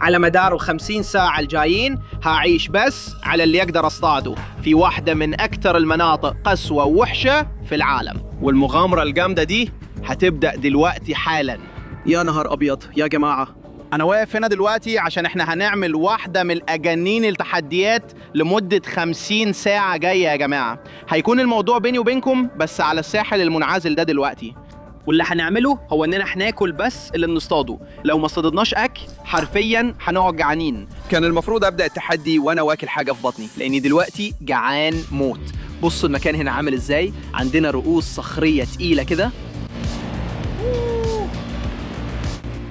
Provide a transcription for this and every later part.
على مدار ال50 ساعة الجايين هعيش بس على اللي أقدر أصطاده في واحدة من أكثر المناطق قسوة ووحشة في العالم، والمغامرة الجامدة دي هتبدأ دلوقتي حالا. يا نهار أبيض يا جماعة، أنا واقف هنا دلوقتي عشان إحنا هنعمل واحدة من أجانين التحديات لمدة 50 ساعة جاية يا جماعة. هيكون الموضوع بيني وبينكم بس على الساحل المنعزل ده دلوقتي، واللي هنعمله هو اننا هناكل بس اللي بنصطاده. لو ما اصطادناش اكل حرفيا هنقعد جعانين. كان المفروض ابدا التحدي وانا واكل حاجه في بطني لاني دلوقتي جعان موت. بصوا المكان هنا عامل ازاي، عندنا رؤوس صخريه تقيله كده.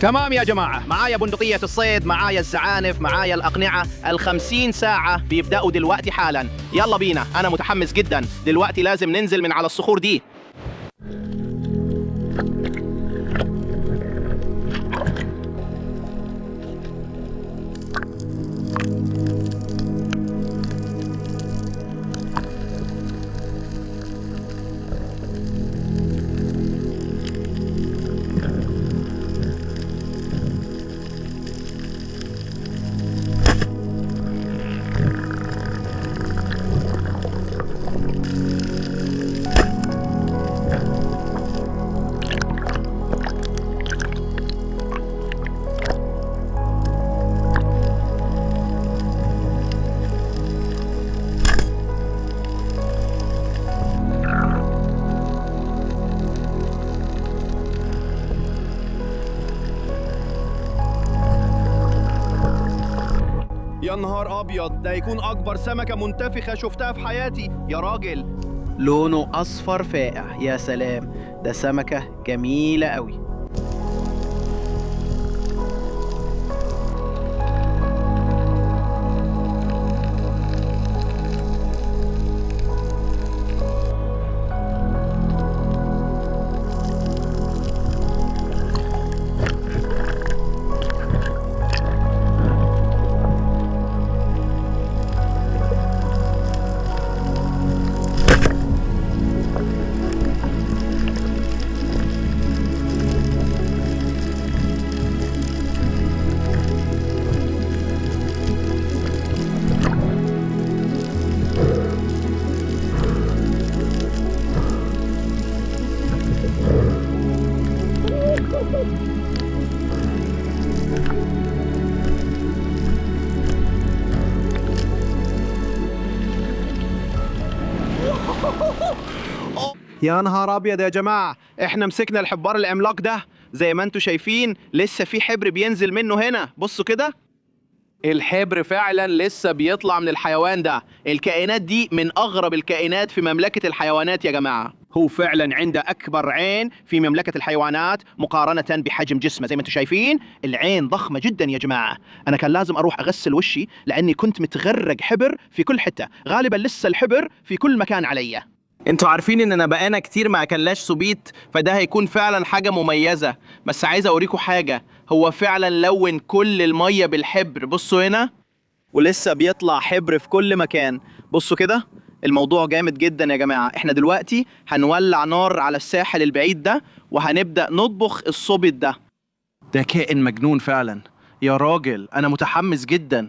تمام يا جماعه، معايا بندقيه الصيد، معايا الزعانف، معايا الاقنعه. ال50 ساعه بيبداوا دلوقتي حالا. يلا بينا، انا متحمس جدا. دلوقتي لازم ننزل من على الصخور دي. يا نهار أبيض، ده هيكون أكبر سمكة منتفخة شفتها في حياتي يا راجل. لونه أصفر فاقع، يا سلام، ده سمكة جميلة قوي. يا نهار ابيض يا جماعه، احنا مسكنا الحبار العملاق ده زي ما انتم شايفين. لسه في حبر بينزل منه هنا، بصوا كده. الحبر فعلا لسه بيطلع من الحيوان ده. الكائنات دي من اغرب الكائنات في مملكه الحيوانات يا جماعه. هو فعلا عنده اكبر عين في مملكه الحيوانات مقارنه بحجم جسمه. زي ما انتم شايفين العين ضخمه جدا يا جماعه. انا كان لازم اروح اغسل وشي لاني كنت متغرق حبر في كل حته. غالبا لسه الحبر في كل مكان عليا. انتوا عارفين اننا بقانا كتير ما اكلناش سوبيت، فده هيكون فعلا حاجه مميزه. بس عايز اوريكم حاجه، هو فعلا لون كل الميه بالحبر. بصوا هنا، ولسه بيطلع حبر في كل مكان. بصوا كده، الموضوع جامد جدا يا جماعه. احنا دلوقتي هنولع نار على الساحل البعيد ده وهنبدا نطبخ السوبيت ده. ده كائن مجنون فعلا يا راجل، انا متحمس جدا.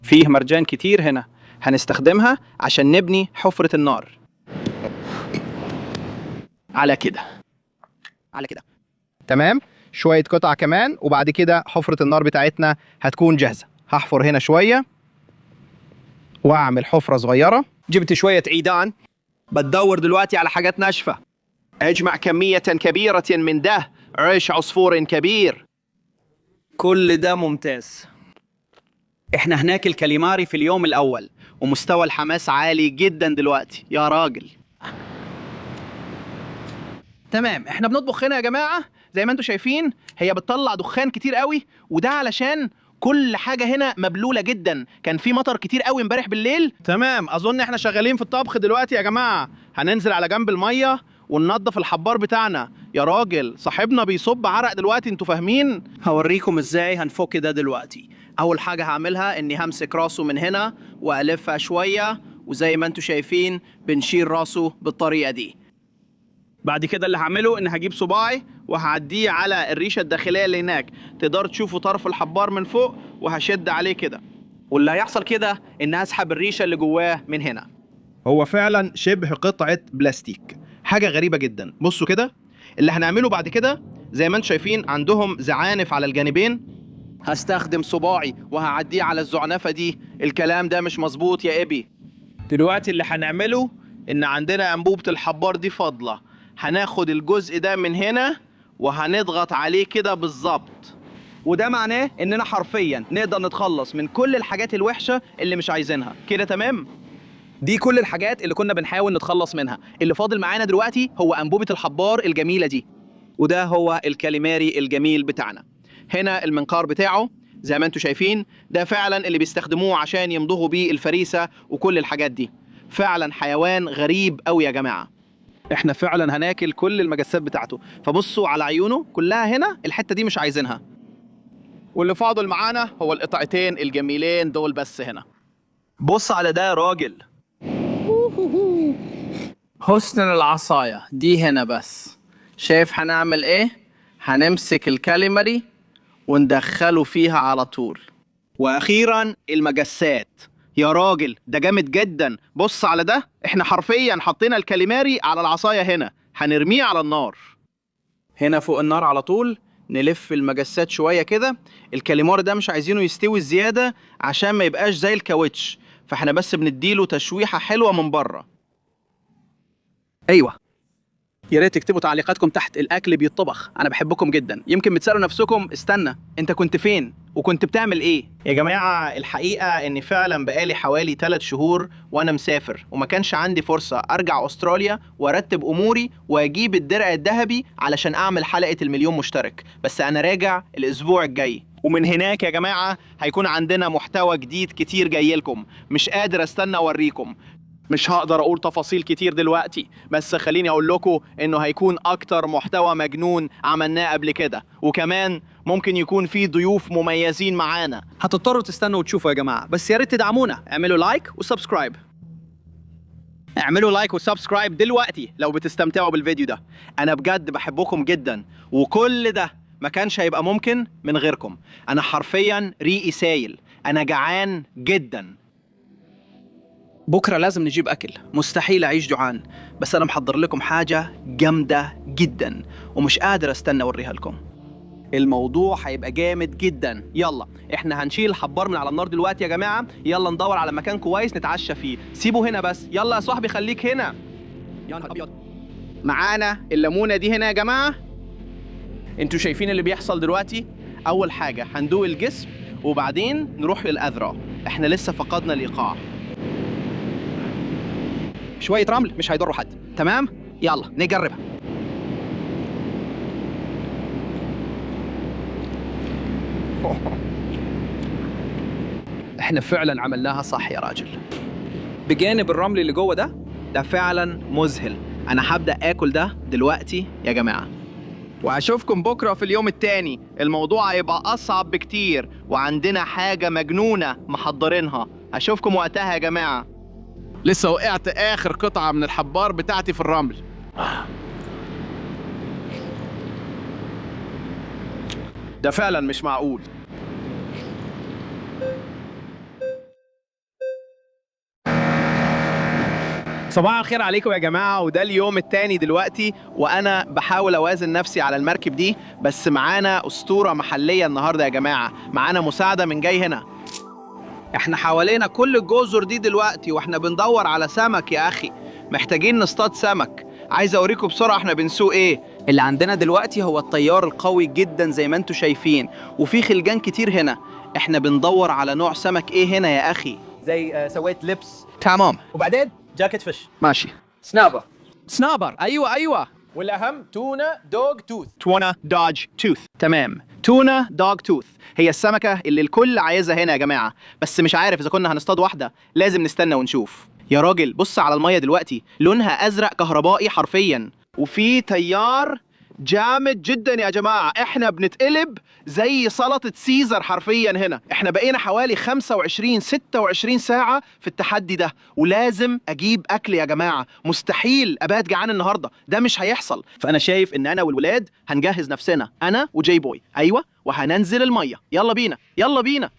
فيه مرجان كتير هنا، هنستخدمها عشان نبني حفره النار. على كده تمام. شوية قطع كمان وبعد كده حفرة النار بتاعتنا هتكون جاهزة. هحفر هنا شوية واعمل حفرة صغيرة. جبت شوية عيدان، بدور دلوقتي على حاجات ناشفة. اجمع كمية كبيرة من ده، عيش عصفور كبير. كل ده ممتاز. احنا هناكل كاليماري في اليوم الاول ومستوى الحماس عالي جدا دلوقتي يا راجل. تمام، احنا بنطبخ هنا يا جماعة. زي ما انتم شايفين هي بتطلع دخان كتير قوي، وده علشان كل حاجة هنا مبلولة جدا. كان في مطر كتير قوي امبارح بالليل. تمام، اظن احنا شغالين في الطبخ دلوقتي يا جماعة. هننزل على جنب المية وننظف الحبار بتاعنا. يا راجل صاحبنا بيصب عرق دلوقتي، انتوا فاهمين؟ هوريكم ازاي هنفك ده دلوقتي. اول حاجة هعملها اني همسك راسه من هنا والفها شوية، وزي ما انتم شايفين بنشيل راسه بالطريقة دي. بعد كده اللي هعمله ان هجيب صباعي وهعديه على الريشه الداخليه اللي هناك، تقدروا تشوفوا طرف الحبار من فوق، وهشد عليه كده، واللي هيحصل كده ان هسحب الريشه اللي جواه من هنا. هو فعلا شبه قطعه بلاستيك، حاجه غريبه جدا. بصوا كده، اللي هنعمله بعد كده زي ما انتم شايفين عندهم زعانف على الجانبين، هستخدم صباعي وهعديه على الزعنفه دي. الكلام ده مش مظبوط يا ابي. دلوقتي اللي هنعمله ان عندنا انبوبه الحبار دي فاضله، هناخد الجزء ده من هنا وهنضغط عليه كده بالظبط، وده معناه اننا حرفيا نقدر نتخلص من كل الحاجات الوحشه اللي مش عايزينها كده. تمام، دي كل الحاجات اللي كنا بنحاول نتخلص منها. اللي فاضل معانا دلوقتي هو انبوبه الحبار الجميله دي، وده هو الكاليماري الجميل بتاعنا. هنا المنقار بتاعه زي ما انتم شايفين، ده فعلا اللي بيستخدموه عشان يمضغوا بيه الفريسه وكل الحاجات دي. فعلا حيوان غريب قوي يا جماعه. احنا فعلا هناكل كل المجسات بتاعته، فبصوا على عيونه كلها هنا، الحته دي مش عايزينها. واللي فاضل معانا هو القطعتين الجميلين دول بس هنا. بص على ده يا راجل، حسن العصايه دي هنا بس. شايف هنعمل ايه؟ هنمسك الكاليماري وندخله فيها على طول. واخيرا المجسات. يا راجل ده جامد جدا، بص على ده، احنا حرفيا حطينا الكاليماري على العصايه هنا، هنرميه على النار. هنا فوق النار على طول نلف المجسات شويه كده. الكاليماري ده مش عايزينه يستوي زياده عشان ما يبقاش زي الكاوتش، فاحنا بس بنديله تشويحه حلوه من بره. ايوه، يا ريت تكتبوا تعليقاتكم تحت. الاكل بيطبخ، انا بحبكم جدا. يمكن بتسالوا نفسكم استنى، انت كنت فين وكنت بتعمل ايه؟ يا جماعه الحقيقه اني فعلا بقالي حوالي 3 شهور وانا مسافر، وما كانش عندي فرصه ارجع استراليا وارتب اموري واجيب الدرع الذهبي علشان اعمل حلقه المليون مشترك. بس انا راجع الاسبوع الجاي، ومن هناك يا جماعه هيكون عندنا محتوى جديد كتير جاي لكم. مش قادر استنى اوريكم. مش هقدر اقول تفاصيل كتير دلوقتي، بس خليني اقول لكم انه هيكون اكتر محتوى مجنون عملناه قبل كده، وكمان ممكن يكون في ضيوف مميزين معانا. هتضطروا تستنوا وتشوفوا يا جماعة، بس يا ريت تدعمونا. اعملوا لايك وسبسكرايب. اعملوا لايك وسبسكرايب دلوقتي لو بتستمتعوا بالفيديو ده. انا بجد بحبكم جدا، وكل ده ما كانش هيبقى ممكن من غيركم. انا حرفيا ريقي سايل، انا جعان جدا. بكرة لازم نجيب أكل، مستحيل أعيش جوعان. بس أنا محضر لكم حاجة جامدة جدا ومش قادر أستنى أوريها لكم. الموضوع هيبقى جامد جدا. يلا إحنا هنشيل الحبار من على النار دلوقتي يا جماعة. يلا ندور على مكان كويس نتعشى فيه. سيبه هنا بس. يلا يا صاحبي خليك هنا. يا نهار أبيض، معانا الليمونة دي هنا يا جماعة. انتوا شايفين اللي بيحصل دلوقتي؟ أول حاجة هندوق الجسم وبعدين نروح للأذرع. إحنا لسه فقدنا الإيقاع. شوية رمل مش هيضروا حد. تمام؟ يلا نجربها. احنا فعلا عملناها صح يا راجل. بجانب الرمل اللي جوه ده فعلا مذهل. انا هبدأ اكل ده دلوقتي يا جماعة، وهشوفكم بكرة في اليوم التاني. الموضوع هيبقى اصعب بكتير، وعندنا حاجة مجنونة محضرينها. هشوفكم وقتها يا جماعة. لسه وقعت اخر قطعة من الحبار بتاعتي في الرمل. ده فعلا مش معقول. صباح الخير عليكم يا جماعة، وده اليوم التاني دلوقتي، وأنا بحاول أوازن نفسي على المركب دي. بس معانا أسطورة محلية النهاردة يا جماعة، معانا مساعدة من جاي هنا. احنا حوالينا كل الجزر دي دلوقتي واحنا بندور على سمك يا أخي. محتاجين نصطاد سمك. عايز أوريكم بسرعة احنا بنسوق ايه. اللي عندنا دلوقتي هو الطيار القوي جدا زي ما انتوا شايفين، وفي خلجان كتير هنا. احنا بندور على نوع سمك ايه هنا يا أخي؟ زي سويت لبس، تمام. وبعدين جاكيت فيش، ماشي. سنابر، أيوة. والاهم تونا دوغ توث. تونا دوج توث. تمام، تونا دوج توث هي السمكة اللي الكل عايزها هنا يا جماعة. بس مش عارف إذا كنا هنصطاد واحدة، لازم نستنى ونشوف. يا راجل بص على المية دلوقتي، لونها أزرق كهربائي حرفيا، وفي تيار جامد جدا يا جماعة، احنا بنتقلب زي سلطة سيزر حرفيا هنا. احنا بقينا حوالي 25-26 ساعة في التحدي ده، ولازم اجيب اكل يا جماعة. مستحيل ابات جعان النهاردة، ده مش هيحصل. فانا شايف ان انا والولاد هنجهز نفسنا، انا وجاي بوي، ايوه، وهننزل المية. يلا بينا يلا بينا.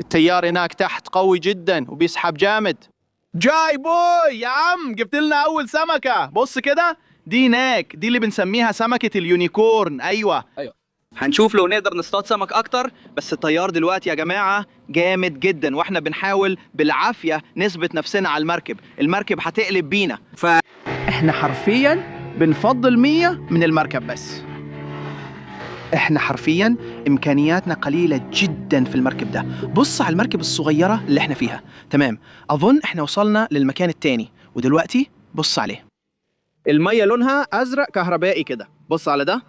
التيار هناك تحت قوي جدا وبيسحب جامد. جاي بوي يا عم، جبت لنا اول سمكة. بص كده، دي هناك، دي اللي بنسميها سمكة اليونيكورن. ايوه هنشوف لو نقدر نصطاد سمك اكتر. بس التيار دلوقتي يا جماعة جامد جدا، واحنا بنحاول بالعافية نثبت نفسنا على المركب. المركب هتقلب بينا، فاحنا حرفيا بنفضل 100 من المركب بس. احنا حرفيا امكانياتنا قليله جدا في المركب ده. بص على المركب الصغيره اللي احنا فيها. تمام، اظن احنا وصلنا للمكان التاني، ودلوقتي بص عليه. الميه لونها ازرق كهربائي كده. بص على ده.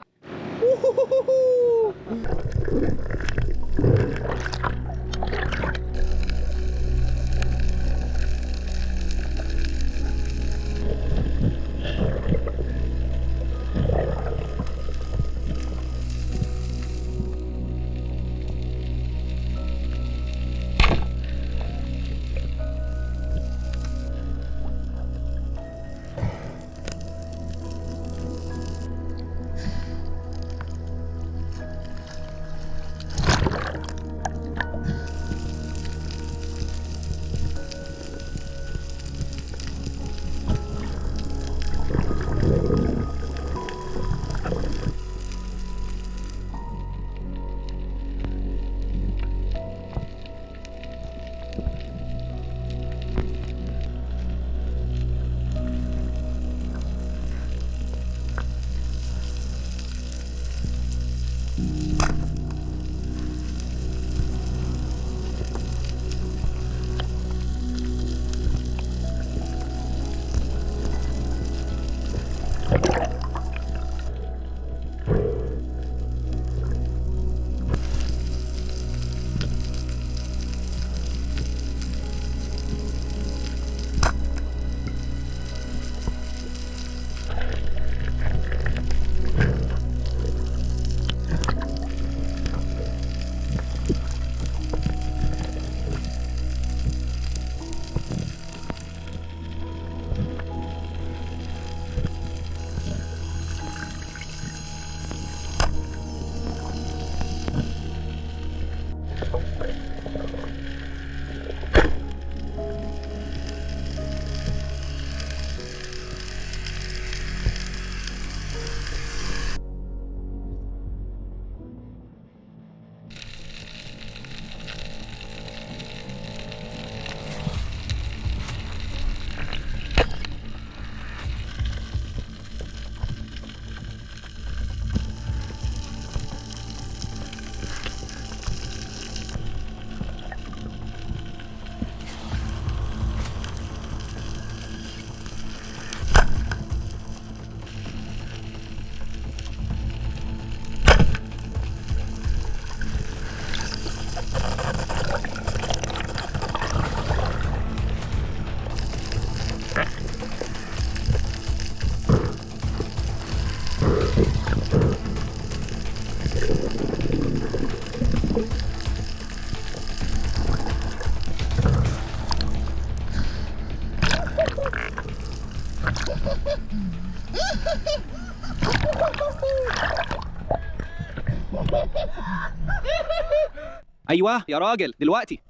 ايوه يا راجل، دلوقتي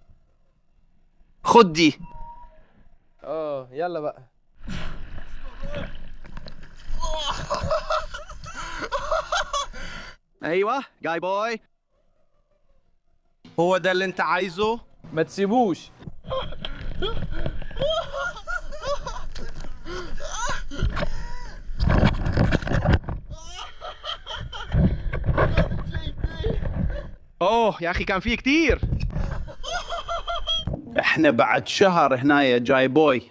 خد دي. يلا بقى. ايوه جاي بوي، هو ده اللي انت عايزه؟ ما تسيبوش. اوه يا اخي كان فيه كتير. احنا بعد شهر هنا يا جاي بوي.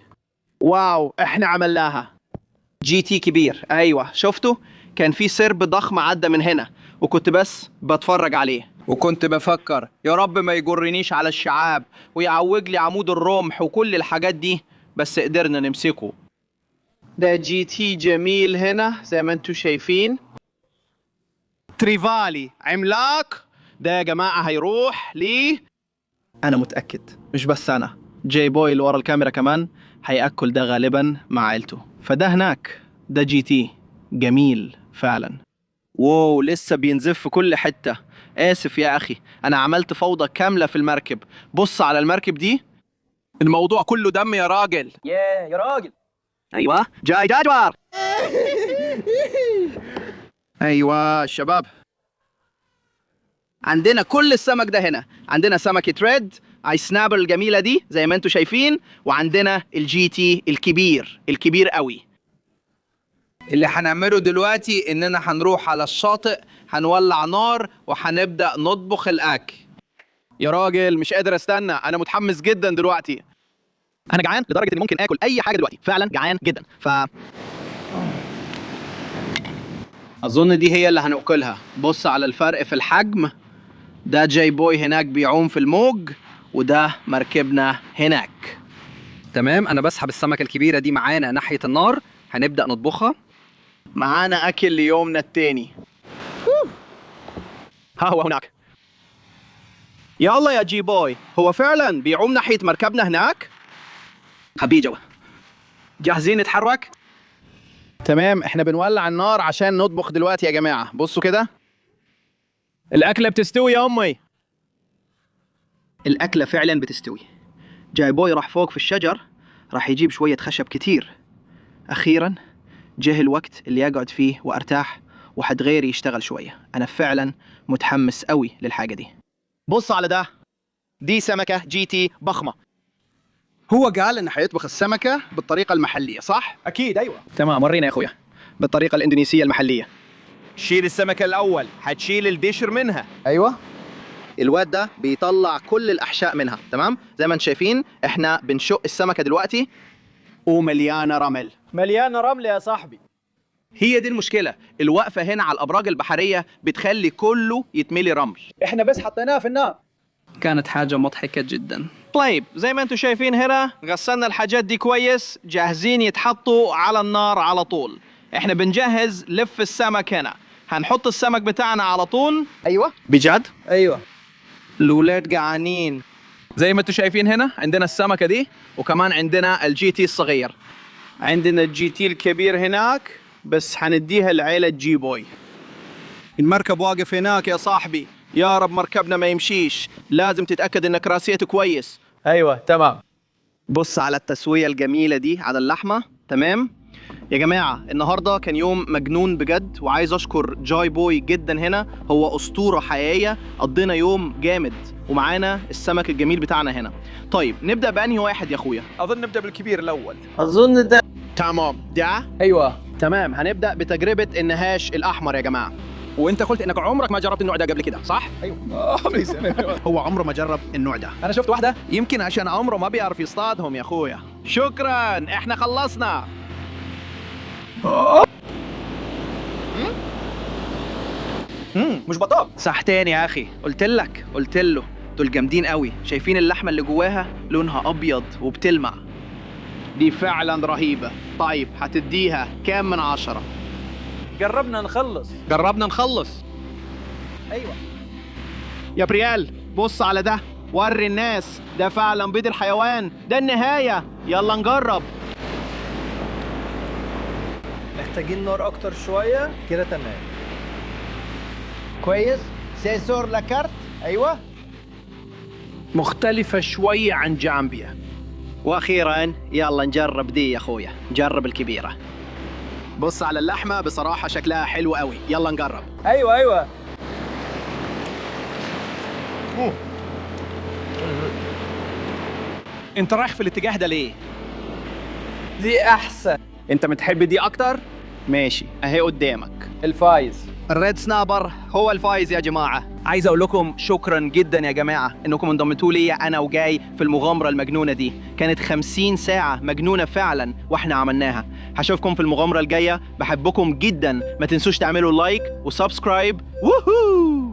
واو احنا عملناها. جي تي كبير، ايوه شفتوا؟ كان في سرب ضخم عدى من هنا وكنت بس بتفرج عليه وكنت بفكر يا رب ما يجرنيش على الشعاب ويعوج لي عمود الرمح وكل الحاجات دي، بس قدرنا نمسكه. ده جي تي جميل هنا زي ما انتوا شايفين. تريفالي عملاق ده يا جماعة هيروح ليه؟ أنا متأكد مش بس أنا، جاي بوي اللي ورا الكاميرا كمان هيأكل ده غالبا مع عيلته. فده هناك ده جي تي جميل فعلا. واو لسه بينزف في كل حتة. آسف يا أخي أنا عملت فوضى كاملة في المركب. بص على المركب دي، الموضوع كله دم يا راجل. يا راجل. أيوة جاي جاجوار. أيوة الشباب، عندنا كل السمك ده هنا. عندنا سمكة ريد اي سنابر الجميلة دي زي ما انتوا شايفين، وعندنا الجي تي الكبير قوي. اللي هنعمله دلوقتي اننا هنروح على الشاطئ، هنولع نار وهنبدأ نطبخ الأكل. يا راجل مش قادر استنى، انا متحمس جدا دلوقتي. انا جعان لدرجة اني ممكن اكل اي حاجة دلوقتي، فعلا جعان جدا. اظن دي هي اللي هناكلها. بص على الفرق في الحجم، ده جاي بوي هناك بيعوم في الموج وده مركبنا هناك. تمام، انا بسحب السمكة الكبيرة دي معانا ناحية النار، هنبدأ نطبخها. معانا اكل ليومنا التاني. ها هو هناك. يلا يا جي بوي، هو فعلا بيعوم ناحية مركبنا هناك؟ حبيجو جاهزين نتحرك؟ تمام، احنا بنولع النار عشان نطبخ دلوقتي يا جماعة. بصوا كده، الأكلة بتستوي يا أمي. الأكلة فعلا بتستوي. جاي بوي راح فوق في الشجر، راح يجيب شوية خشب كتير. أخيرا جه الوقت اللي يقعد فيه وأرتاح وحد غيري يشتغل شوية. أنا فعلا متحمس قوي للحاجة دي. بص على ده، دي سمكة جي تي ضخمة. هو قال إنه حيطبخ السمكة بالطريقة المحلية صح؟ اكيد ايوه. تمام، ورينا يا أخويا. بالطريقة الإندونيسية المحلية. شيل السمكة الأول، هتشيل الدشر منها. أيوة. الواد ده بيطلع كل الأحشاء منها، تمام؟ زي ما انتم شايفين احنا بنشق السمكة دلوقتي ومليانة رمل. مليانه رمل يا صاحبي. هي دي المشكلة، الوقفة هنا على الأبراج البحرية بتخلي كله يتملي رمل. احنا بس حطيناه في النار. كانت حاجة مضحكة جدا. طيب زي ما انتم شايفين هنا غسلنا الحاجات دي كويس، جاهزين يتحطوا على النار على طول. احنا بنجهز لف السمك هنا، هنحط السمك بتاعنا على طول. ايوه بجد؟ ايوه. الولاد جعانين. زي ما انتم شايفين هنا عندنا السمكة دي، وكمان عندنا الجي تي الصغير. عندنا الجي تي الكبير هناك، بس هنديها لعيلة جي بوي. المركب واقف هناك يا صاحبي، يا رب مركبنا ما يمشيش، لازم تتأكد انك راسيته كويس. ايوه تمام. بص على التسوية الجميلة دي على اللحمة. تمام يا جماعة، النهاردة كان يوم مجنون بجد، وعايز أشكر جاي بوي جدا هنا، هو أسطورة حقيقية. قضينا يوم جامد ومعانا السمك الجميل بتاعنا هنا. طيب نبدأ بأنهي واحد يا أخويا؟ اظن نبدا بالكبير الاول. أظن ده تمام ده. ايوه تمام، هنبدأ بتجربة النهاش الأحمر يا جماعة. وانت قلت انك عمرك ما جربت النوع ده قبل كده صح؟ هو عمره ما جرب النوع ده. انا شفت واحده. يمكن عشان عمره ما بيعرف يصطادهم يا اخويا. شكرا، احنا خلصنا. مش بطال. صحتين يا اخي، قلت له دول جامدين قوي. شايفين اللحمه اللي جواها لونها ابيض وبتلمع، دي فعلا رهيبه. طيب هتديها كام من 10؟ قربنا نخلص. جربنا نخلص. ايوه. يا بريال بص على ده، وري الناس، ده فعلا بيض الحيوان، ده النهايه. يلا نجرب. محتاجين نار اكتر شويه كده. تمام كويس. سيسور لاكارت. ايوه مختلفه شويه عن جامبيا. واخيرا يلا نجرب دي يا اخويا، نجرب الكبيره. بص على اللحمه، بصراحه شكلها حلو قوي. يلا نجرب. ايوه انت رايح في الاتجاه ده ليه؟ دي احسن. انت بتحب دي اكتر؟ ماشي اهي قدامك. الفايز. الريد سنابر هو الفايز يا جماعة. عايز أقول لكم شكرا جدا يا جماعة إنكم انضمتوا لي أنا وجاي في المغامرة المجنونة دي. كانت 50 ساعة مجنونة فعلا وإحنا عملناها. هشوفكم في المغامرة الجاية. بحبكم جدا. ما تنسوش تعملوا لايك وسبسكرايب. ووهو.